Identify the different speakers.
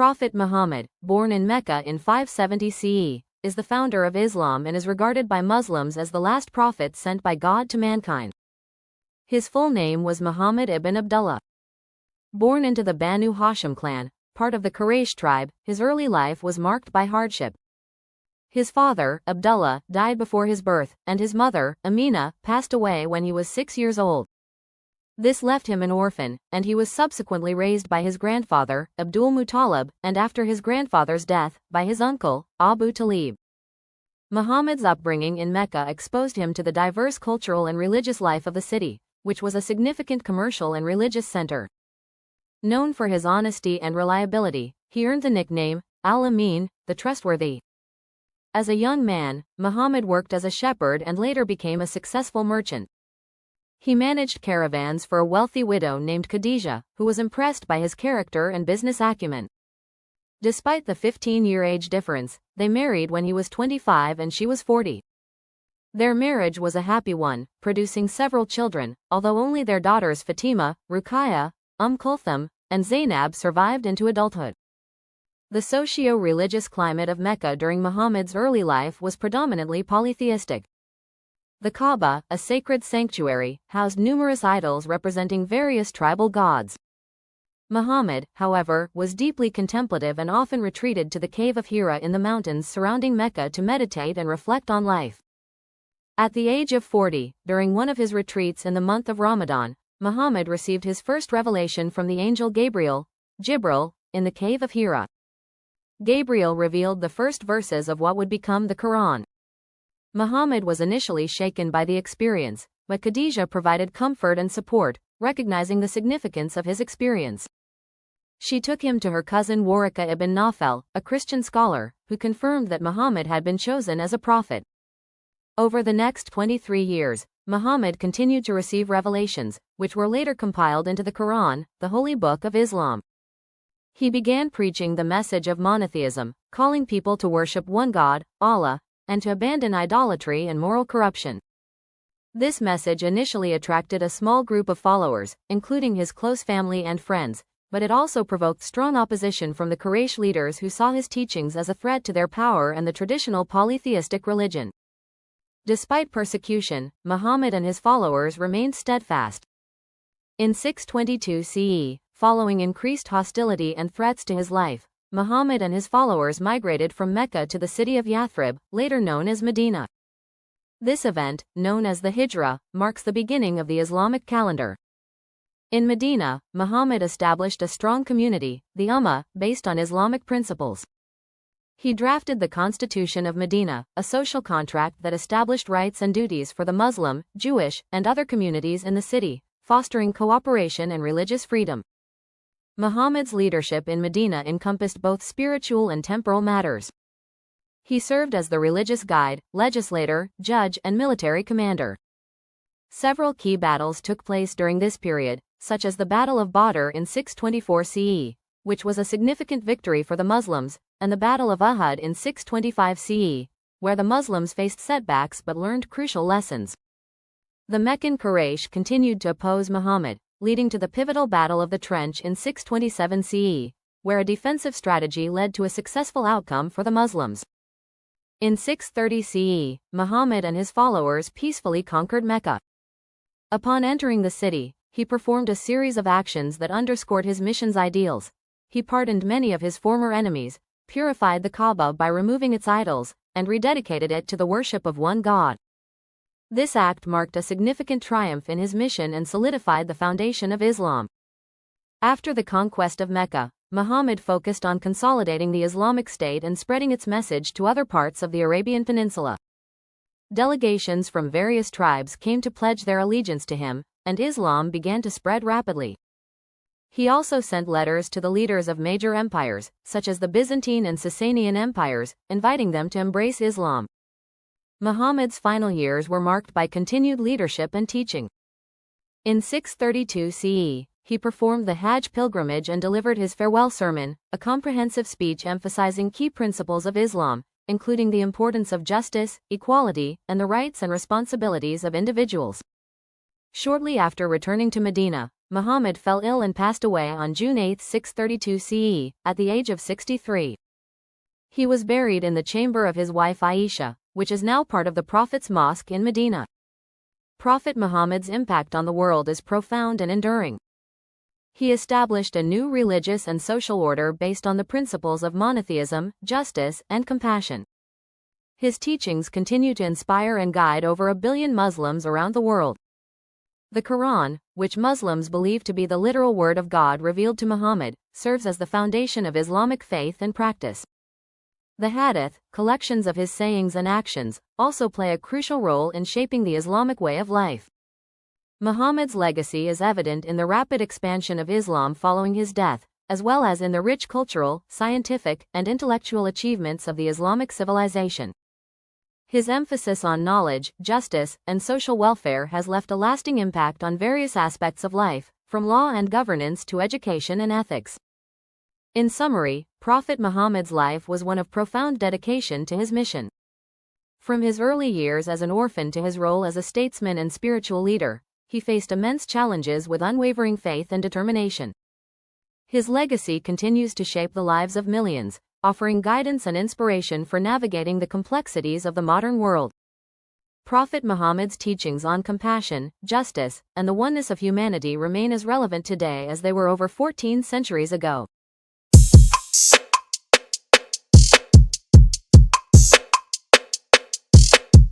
Speaker 1: Prophet Muhammad, born in Mecca in 570 CE, is the founder of Islam and is regarded by Muslims as the last prophet sent by God to mankind. His full name was Muhammad ibn Abdullah. Born into the Banu Hashim clan, part of the Quraysh tribe, his early life was marked by hardship. His father, Abdullah, died before his birth, and his mother, Amina, passed away when he was 6 years old. This left him an orphan, and he was subsequently raised by his grandfather, Abdul Muttalib, and after his grandfather's death, by his uncle, Abu Talib. Muhammad's upbringing in Mecca exposed him to the diverse cultural and religious life of the city, which was a significant commercial and religious center. Known for his honesty and reliability, he earned the nickname, Al-Amin, the trustworthy. As a young man, Muhammad worked as a shepherd and later became a successful merchant. He managed caravans for a wealthy widow named Khadija, who was impressed by his character and business acumen. Despite the 15-year age difference, they married when he was 25 and she was 40. Their marriage was a happy one, producing several children, although only their daughters Fatima, Ruqayya, Kulthum, and Zainab survived into adulthood. The socio-religious climate of Mecca during Muhammad's early life was predominantly polytheistic. The Kaaba, a sacred sanctuary, housed numerous idols representing various tribal gods. Muhammad, however, was deeply contemplative and often retreated to the cave of Hira in the mountains surrounding Mecca to meditate and reflect on life. At the age of 40, during one of his retreats in the month of Ramadan, Muhammad received his first revelation from the angel Gabriel, Jibreel, in the cave of Hira. Gabriel revealed the first verses of what would become the Quran. Muhammad was initially shaken by the experience, but Khadija provided comfort and support, recognizing the significance of his experience. She took him to her cousin Waraka ibn Nawfal, a Christian scholar, who confirmed that Muhammad had been chosen as a prophet. Over the next 23 years, Muhammad continued to receive revelations, which were later compiled into the Quran, the holy book of Islam. He began preaching the message of monotheism, calling people to worship one God, Allah, and to abandon idolatry and moral corruption. This message initially attracted a small group of followers, including his close family and friends, but it also provoked strong opposition from the Quraysh leaders who saw his teachings as a threat to their power and the traditional polytheistic religion. Despite persecution, Muhammad and his followers remained steadfast. In 622 CE, following increased hostility and threats to his life, Muhammad and his followers migrated from Mecca to the city of Yathrib, later known as Medina. This event, known as the Hijra, marks the beginning of the Islamic calendar. In Medina, Muhammad established a strong community, the Ummah, based on Islamic principles. He drafted the Constitution of Medina, a social contract that established rights and duties for the Muslim, Jewish, and other communities in the city, fostering cooperation and religious freedom. Muhammad's leadership in Medina encompassed both spiritual and temporal matters. He served as the religious guide, legislator, judge, and military commander. Several key battles took place during this period, such as the Battle of Badr in 624 CE, which was a significant victory for the Muslims, and the Battle of Uhud in 625 CE, where the Muslims faced setbacks but learned crucial lessons. The Meccan Quraysh continued to oppose Muhammad, leading to the pivotal Battle of the Trench in 627 CE, where a defensive strategy led to a successful outcome for the Muslims. In 630 CE, Muhammad and his followers peacefully conquered Mecca. Upon entering the city, he performed a series of actions that underscored his mission's ideals. He pardoned many of his former enemies, purified the Kaaba by removing its idols, and rededicated it to the worship of one God. This act marked a significant triumph in his mission and solidified the foundation of Islam. After the conquest of Mecca, Muhammad focused on consolidating the Islamic State and spreading its message to other parts of the Arabian Peninsula. Delegations from various tribes came to pledge their allegiance to him, and Islam began to spread rapidly. He also sent letters to the leaders of major empires, such as the Byzantine and Sasanian empires, inviting them to embrace Islam. Muhammad's final years were marked by continued leadership and teaching. In 632 CE, he performed the Hajj pilgrimage and delivered his farewell sermon, a comprehensive speech emphasizing key principles of Islam, including the importance of justice, equality, and the rights and responsibilities of individuals. Shortly after returning to Medina, Muhammad fell ill and passed away on June 8, 632 CE, at the age of 63. He was buried in the chamber of his wife Aisha, which is now part of the Prophet's Mosque in Medina. Prophet Muhammad's impact on the world is profound and enduring. He established a new religious and social order based on the principles of monotheism, justice, and compassion. His teachings continue to inspire and guide over 1 billion Muslims around the world. The Quran, which Muslims believe to be the literal word of God revealed to Muhammad, serves as the foundation of Islamic faith and practice. The Hadith, collections of his sayings and actions, also play a crucial role in shaping the Islamic way of life. Muhammad's legacy is evident in the rapid expansion of Islam following his death, as well as in the rich cultural, scientific, and intellectual achievements of the Islamic civilization. His emphasis on knowledge, justice, and social welfare has left a lasting impact on various aspects of life, from law and governance to education and ethics. In summary, Prophet Muhammad's life was one of profound dedication to his mission. From his early years as an orphan to his role as a statesman and spiritual leader, he faced immense challenges with unwavering faith and determination. His legacy continues to shape the lives of millions, offering guidance and inspiration for navigating the complexities of the modern world. Prophet Muhammad's teachings on compassion, justice, and the oneness of humanity remain as relevant today as they were over 14 centuries ago.